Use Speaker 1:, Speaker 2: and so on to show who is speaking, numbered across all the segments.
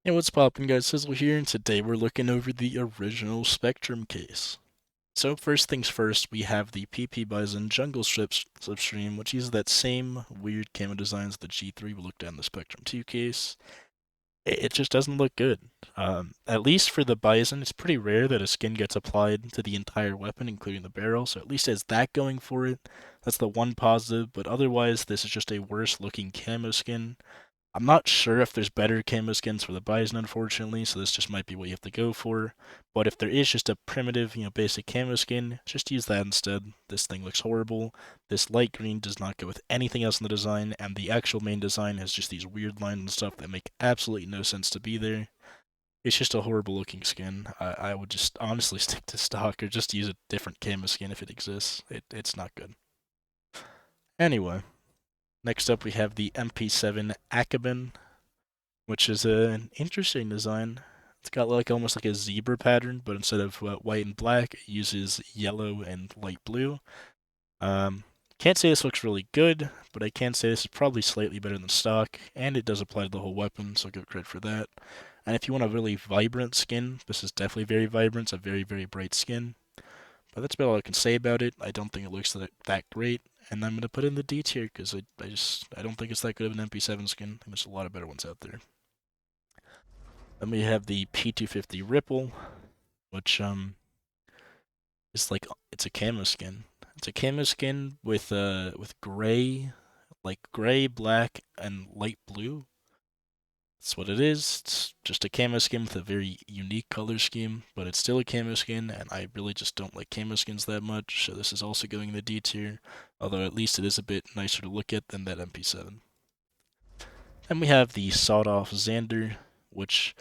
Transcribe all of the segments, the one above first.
Speaker 1: Hey, what's poppin', guys? Sizzle here, and today we're looking over the original Spectrum case. So first things first, we have the PP Bison Jungle Slipstream, which uses that same weird camo designs the G3 we looked at in the Spectrum 2 case. It just doesn't look good. At least for the Bison, it's pretty rare that a skin gets applied to the entire weapon, including the barrel, so at least it has that going for it. That's the one positive, but otherwise, this is just a worse looking camo skin. I'm not sure if there's better camo skins for the Bison, unfortunately, so this just might be what you have to go for. But if there is just a primitive, basic camo skin, just use that instead. This thing looks horrible. This light green does not go with anything else in the design, and the actual main design has just these weird lines and stuff that make absolutely no sense to be there. It's just a horrible looking skin. I would just honestly stick to stock or just use a different camo skin if it exists. It's not good. Anyway, next up we have the MP7 Akaben, which is an interesting design. It's got like almost like a zebra pattern, but instead of white and black, it uses yellow and light blue. Um, can't say this looks really good, but I can say this is probably slightly better than stock, and it does apply to the whole weapon, so I'll give credit for that. And if you want a really vibrant skin, this is definitely very vibrant. It's a very, very bright skin. But that's about all I can say about it. I don't think it looks that great, and I'm gonna put it in the D tier because I don't think it's that good of an MP7 skin. I think there's a lot of better ones out there. Then we have the P250 Ripple, which is like it's a camo skin. It's a camo skin with gray, like gray, black, and light blue. That's what it is. It's just a camo skin with a very unique color scheme, but it's still a camo skin, and I really just don't like camo skins that much. So this is also going in the D tier, although at least it is a bit nicer to look at than that MP7. Then we have the Sawed-Off Xander, which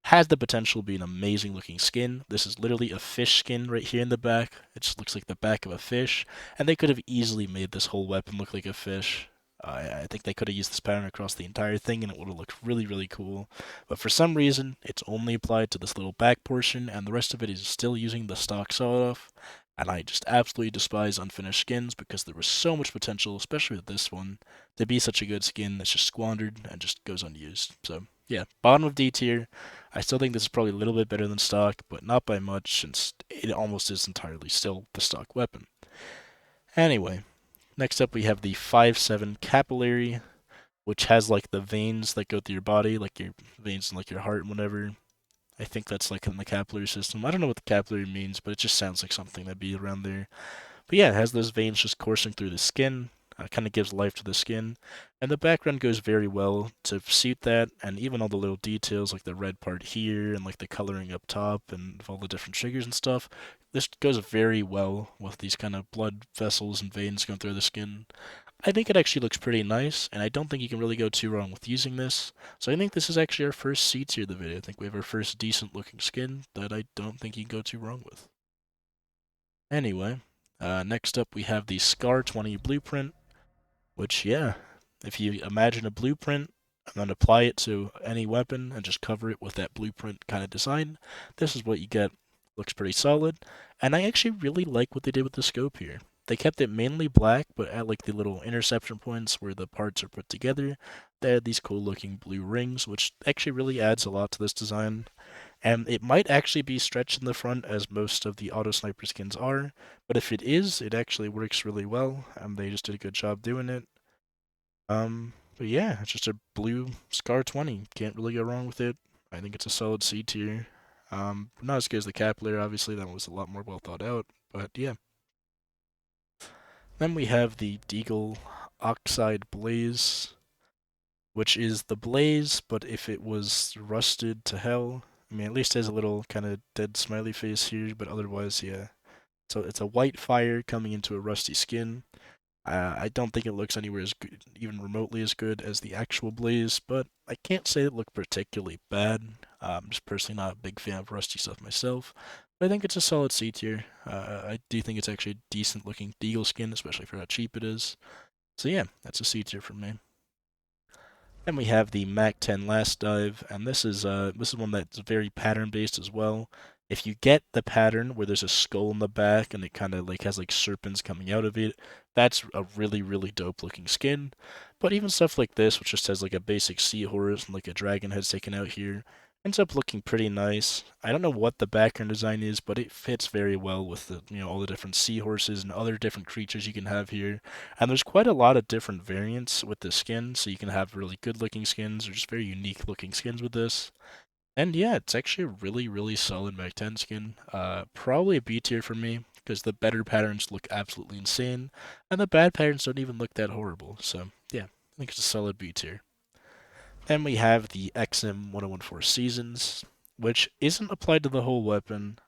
Speaker 1: has the potential to be an amazing looking skin. This is literally a fish skin right here in the back. It just looks like the back of a fish, and they could have easily made this whole weapon look like a fish. I think they could have used this pattern across the entire thing, and it would have looked really, really cool. But for some reason, it's only applied to this little back portion, and the rest of it is still using the stock sawed-off. And I just absolutely despise unfinished skins because there was so much potential, especially with this one, to be such a good skin that's just squandered and just goes unused. So yeah, bottom of D tier. I still think this is probably a little bit better than stock, but not by much, since it almost is entirely still the stock weapon. Anyway, next up we have the 5.7 Capillary, which has like the veins that go through your body, like your veins in like your heart and whatever. I think that's like in the capillary system. I don't know what the capillary means, but it just sounds like something that'd be around there. But yeah, it has those veins just coursing through the skin. Kind of gives life to the skin, and the background goes very well to suit that, and even all the little details like the red part here and like the coloring up top and all the different triggers and stuff. This goes very well with these kind of blood vessels and veins going through the skin. I think it actually looks pretty nice, and I don't think you can really go too wrong with using this. So I think this is actually our first C tier of the video. I think we have our first decent looking skin that I don't think you can go too wrong with. Anyway, next up we have the Scar 20 blueprint, which, yeah, if you imagine a blueprint and then apply it to any weapon and just cover it with that blueprint kind of design, this is what you get. Looks pretty solid, and I actually really like what they did with the scope here. They kept it mainly black, but at like the little interception points where the parts are put together, they had these cool looking blue rings, which actually really adds a lot to this design. And it might actually be stretched in the front as most of the auto sniper skins are, but if it is, it actually works really well, and they just did a good job doing it. But yeah, it's just a blue Scar 20. Can't really go wrong with it. I think it's a solid C tier. Not as good as the Capillary, obviously. That was a lot more well thought out. But yeah. Then we have the Deagle Oxide Blaze, which is the Blaze, but if it was rusted to hell. I mean, at least it has a little kind of dead smiley face here, but otherwise, yeah. So it's a white fire coming into a rusty skin. I don't think it looks anywhere as good, even remotely as good as the actual Blaze, but I can't say it looked particularly bad. I'm just personally not a big fan of rusty stuff myself, but I think it's a solid C tier. I do think it's actually a decent looking Deagle skin, especially for how cheap it is. So yeah, that's a C tier for me. Then we have the Mac 10 Last Dive, and this is one that's very pattern based as well. If you get the pattern where there's a skull in the back and it kind of like has like serpents coming out of it, that's a really, really dope looking skin. But even stuff like this, which just has like a basic seahorse and like a dragon head taken out here, ends up looking pretty nice. I don't know what the background design is, but it fits very well with the all the different seahorses and other different creatures you can have here. And there's quite a lot of different variants with the skin, so you can have really good looking skins or just very unique looking skins with this. And yeah, it's actually a really, really solid Mag 10 skin. Probably a B tier for me, because the better patterns look absolutely insane, and the bad patterns don't even look that horrible. So yeah, I think it's a solid B tier. Then we have the XM 1014 Seasons, which isn't applied to the whole weapon,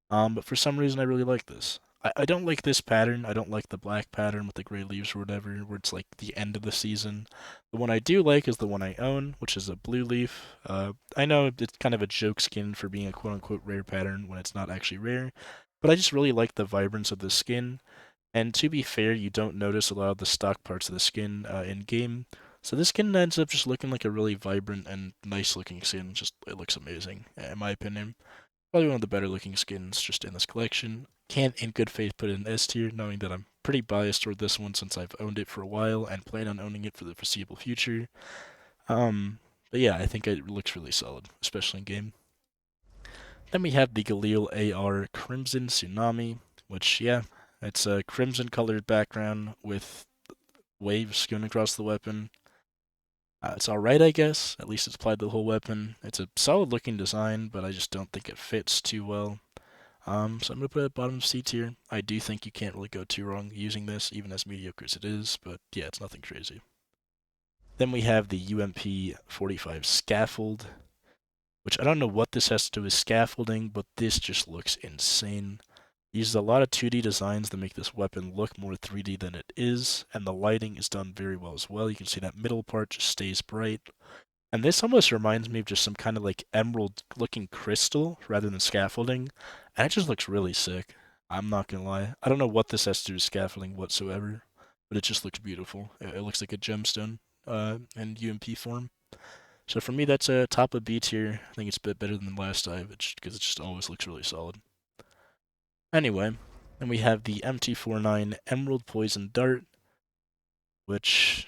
Speaker 1: but for some reason I really like this. I don't like this pattern. I don't like the black pattern with the gray leaves or whatever, where it's like the end of the season. The one I do like is the one I own, which is a blue leaf. I know it's kind of a joke skin for being a quote-unquote rare pattern when it's not actually rare, but I just really like the vibrance of the skin. And to be fair, you don't notice a lot of the stock parts of the skin in game. So this skin ends up just looking like a really vibrant and nice looking skin. Just it looks amazing, in my opinion. Probably one of the better looking skins just in this collection. Can't in good faith put it in S tier, knowing that I'm pretty biased toward this one since I've owned it for a while and plan on owning it for the foreseeable future. But yeah, I think it looks really solid, especially in game. Then we have the Galil AR Crimson Tsunami, which, yeah, it's a crimson colored background with waves going across the weapon. It's alright, I guess. At least it's applied to the whole weapon. It's a solid looking design, but I just don't think it fits too well. So I'm gonna put it at bottom of C tier. I do think you can't really go too wrong using this, even as mediocre as it is, but yeah, it's nothing crazy. Then we have the MP45 Scaffold, which I don't know what this has to do with scaffolding, but this just looks insane. It uses a lot of 2D designs to make this weapon look more 3D than it is, and the lighting is done very well as well. You can see that middle part just stays bright. And this almost reminds me of just some kind of like emerald looking crystal rather than scaffolding. And it just looks really sick. I'm not gonna lie. I don't know what this has to do with scaffolding whatsoever, but it just looks beautiful. It looks like a gemstone in UMP form. So for me, that's a top of B tier. I think it's a bit better than the last dive because it just always looks really solid. Anyway, then we have the MT49 Emerald Poison Dart, which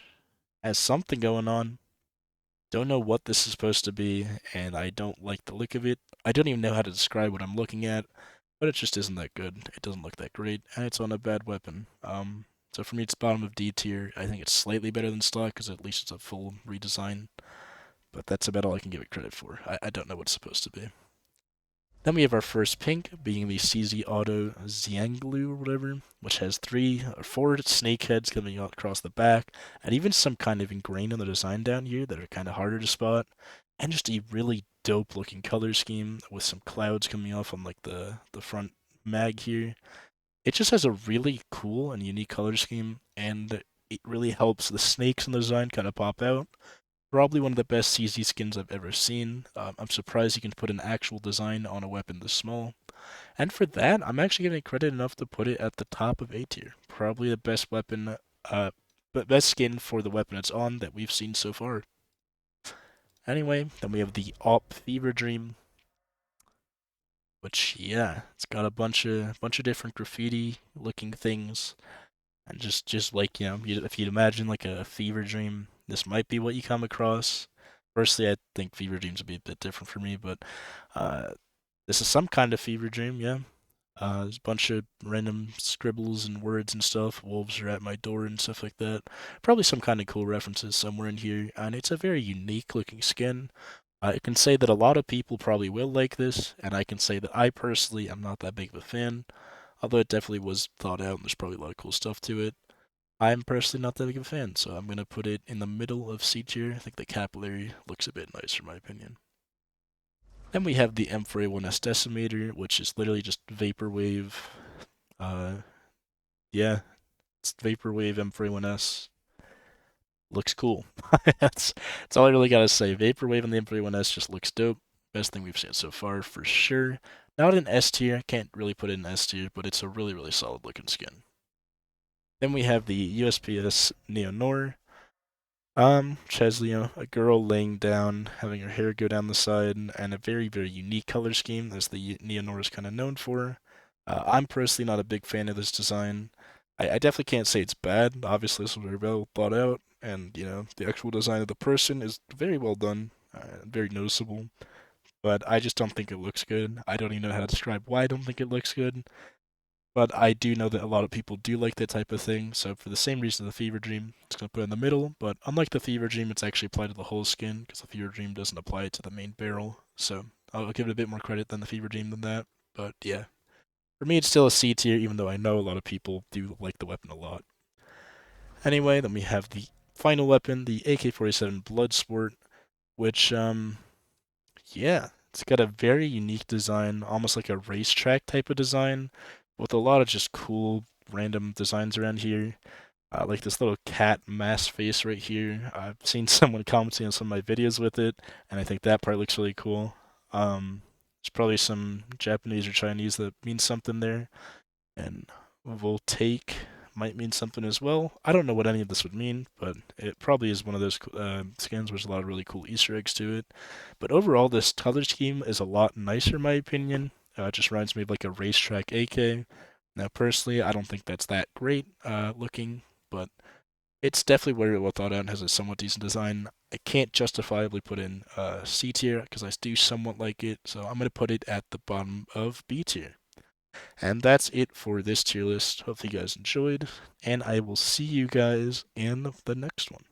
Speaker 1: has something going on. Don't know what this is supposed to be, and I don't like the look of it. I don't even know how to describe what I'm looking at, but it just isn't that good. It doesn't look that great, and it's on a bad weapon. So for me, it's bottom of D tier. I think it's slightly better than stock, because at least it's a full redesign, but that's about all I can give it credit for. I don't know what it's supposed to be. Then we have our first pink, being the CZ Autoziang or whatever, which has 3 or 4 snake heads coming out across the back, and even some kind of ingrained on the design down here that are kind of harder to spot, and just a really dope looking color scheme with some clouds coming off on like the front mag here. It just has a really cool and unique color scheme, and it really helps the snakes in the design kind of pop out. Probably one of the best CZ skins I've ever seen. I'm surprised you can put an actual design on a weapon this small. And for that, I'm actually giving it credit enough to put it at the top of A tier. Probably the best weapon, but best skin for the weapon it's on that we've seen so far. Anyway, then we have the Op Fever Dream, which yeah, it's got a bunch of different graffiti looking things. And just like, if you'd imagine like a fever dream, this might be what you come across. Firstly, I think fever dreams would be a bit different for me, but uh, this is some kind of fever dream, yeah. There's a bunch of random scribbles and words and stuff. Wolves are at my door and stuff like that. Probably some kind of cool references somewhere in here, and it's a very unique looking skin. I can say that a lot of people probably will like this, and I can say that I personally am not that big of a fan. Although it definitely was thought out and there's probably a lot of cool stuff to it. I'm personally not that big of a fan, so I'm gonna put it in the middle of C tier. I think the capillary looks a bit nicer in my opinion. Then we have the M4A1S Decimator, which is literally just Vaporwave. Uh, yeah, it's Vaporwave M4A1S. Looks cool. that's all I really gotta say. Vaporwave and the M4A1S just looks dope. Best thing we've seen so far for sure. Not in S tier, can't really put it in S tier, but it's a really, really solid looking skin. Then we have the USPS Neonora. Which has, a girl laying down, having her hair go down the side, and a very, very unique color scheme, as the Neonora is kind of known for. I'm personally not a big fan of this design. I definitely can't say it's bad. Obviously, this was very well thought out, and, the actual design of the person is very well done, very noticeable. But I just don't think it looks good. I don't even know how to describe why I don't think it looks good. But I do know that a lot of people do like that type of thing, so for the same reason the Fever Dream, it's going to put it in the middle, but unlike the Fever Dream, it's actually applied to the whole skin, because the Fever Dream doesn't apply it to the main barrel, so I'll give it a bit more credit than the Fever Dream than that, but yeah. For me, it's still a C tier, even though I know a lot of people do like the weapon a lot. Anyway, then we have the final weapon, the AK47 Bloodsport, which, yeah, it's got a very unique design, almost like a racetrack type of design, with a lot of just cool random designs around here. Like this little cat mask face right here. I've seen someone commenting on some of my videos with it, and I think that part looks really cool. There's probably some Japanese or Chinese that means something there, and Voltaic might mean something as well. I don't know what any of this would mean, but it probably is one of those skins with a lot of really cool Easter eggs to it. But overall, this color scheme is a lot nicer, in my opinion. It just reminds me of like a racetrack AK. Now, personally, I don't think that's that great looking, but it's definitely very well thought out and has a somewhat decent design. I can't justifiably put in C tier because I do somewhat like it, so I'm going to put it at the bottom of B tier. And that's it for this tier list. Hopefully you guys enjoyed, and I will see you guys in the next one.